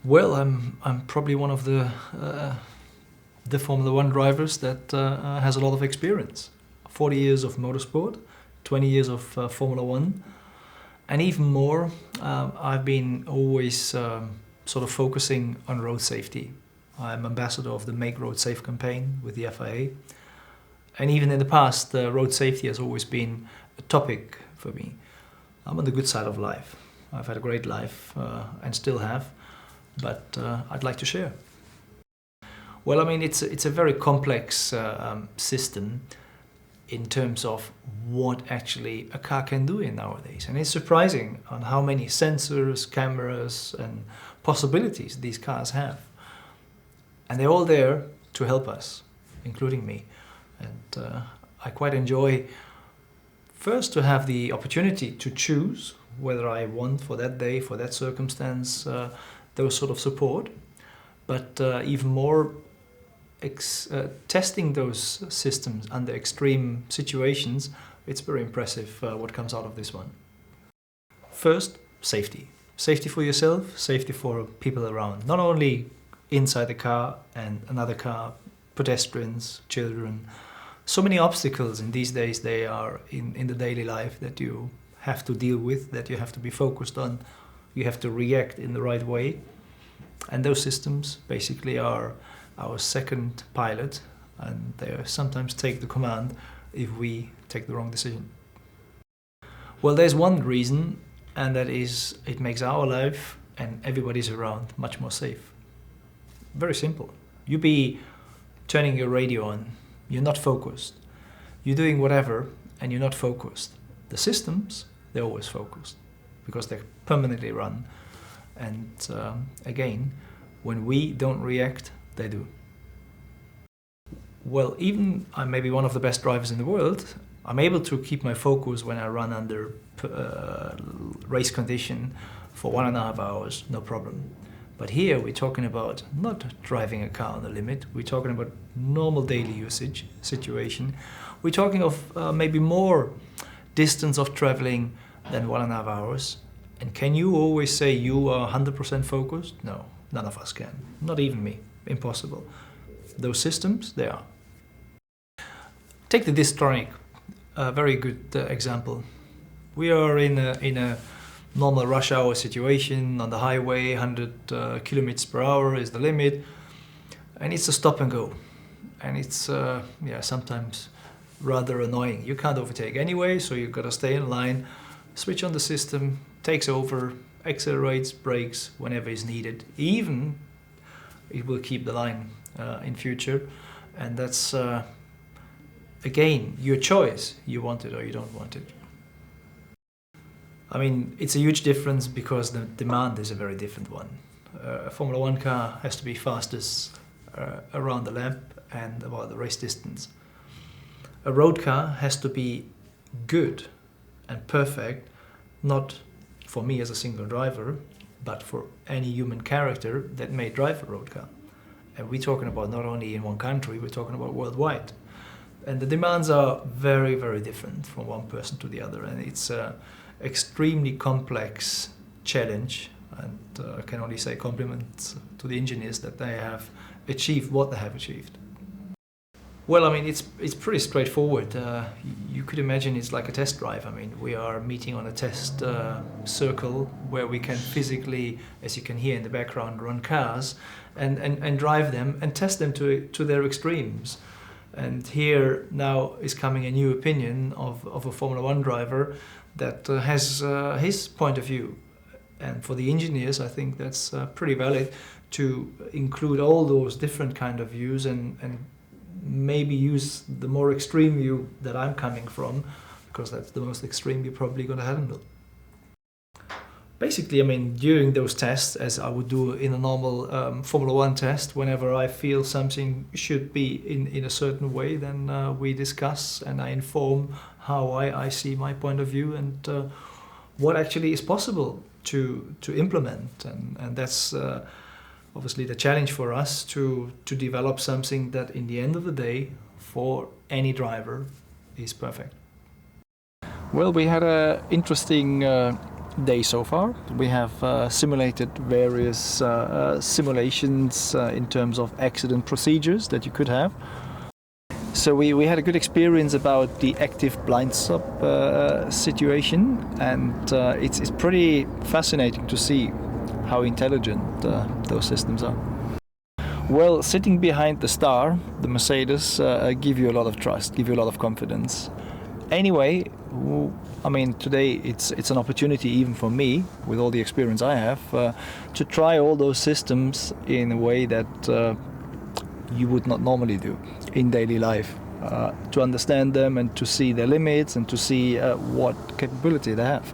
Well, I'm probably one of the Formula One drivers that has a lot of experience. 40 years of motorsport, 20 years of Formula One, and even more. I've been always sort of focusing on road safety. I'm ambassador of the Make Road Safe campaign with the FIA, and even in the past, road safety has always been a topic for me. I'm on the good side of life. I've had a great life and still have, but I'd like to share. Well, I mean, it's a very complex system in terms of what actually a car can do in nowadays. And it's surprising on how many sensors, cameras and possibilities these cars have. And they're all there to help us, including me. And I quite enjoy first to have the opportunity to choose whether I want for that day, for that circumstance, those sort of support. But even more, testing those systems under extreme situations, it's very impressive what comes out of this one. First, safety. Safety for yourself, safety for people around. Not only inside the car and another car, pedestrians, children. So many obstacles in these days they are in the daily life that you have to deal with, that you have to be focused on. You have to react in the right way. And those systems basically are our second pilot, and they sometimes take the command if we take the wrong decision. Well, there's one reason, and that is it makes our life and everybody's around much more safe. Very simple. You be turning your radio on, you're not focused. You're doing whatever and you're not focused. The systems, they're always focused because they're permanently run. And again, when we don't react, they do. Well, even I may be one of the best drivers in the world, I'm able to keep my focus when I run under race condition for 1.5 hours, no problem. But here we're talking about not driving a car on the limit, we're talking about normal daily usage situation. We're talking of maybe more distance of traveling than 1.5 hours. And can you always say you are 100% focused? No, none of us can. Not even me. Impossible. Those systems, they are. Take the Distronic, a very good example. We are in a normal rush hour situation on the highway, 100 kilometers per hour is the limit, and it's a stop and go. And it's sometimes rather annoying. You can't overtake anyway, so you've got to stay in line, switch on the system, takes over, accelerates, brakes whenever is needed. Even it will keep the line in future, and that's again your choice. You want it or you don't want it. I mean, it's a huge difference because the demand is a very different one. A Formula One car has to be fastest around the lap and about the race distance. A road car has to be good and perfect, not for me as a single driver, but for any human character that may drive a road car. And we're talking about not only in one country, we're talking about worldwide. And the demands are very, very different from one person to the other. And it's an extremely complex challenge. And I can only say compliments to the engineers that they have achieved what they have achieved. Well, I mean, it's pretty straightforward. You could imagine it's like a test drive. I mean, we are meeting on a test circle where we can physically, as you can hear in the background, run cars and drive them and test them to their extremes. And here now is coming a new opinion of a Formula One driver that has his point of view. And for the engineers, I think that's pretty valid to include all those different kind of views and maybe use the more extreme view that I'm coming from, because that's the most extreme you're probably going to handle. Basically, I mean, during those tests, as I would do in a normal Formula One test, whenever I feel something should be in a certain way, then we discuss and I inform how I see my point of view and what actually is possible to implement. And that's obviously the challenge for us to develop something that in the end of the day, for any driver, is perfect. Well, we had an interesting day so far. We have simulated various simulations in terms of accident procedures that you could have. So we had a good experience about the active blind stop situation, and it's pretty fascinating to see how intelligent those systems are. Well, sitting behind the star, the Mercedes, give you a lot of trust, give you a lot of confidence. Anyway, I mean, today it's an opportunity even for me, with all the experience I have, to try all those systems in a way that you would not normally do in daily life, to understand them and to see their limits and to see what capability they have.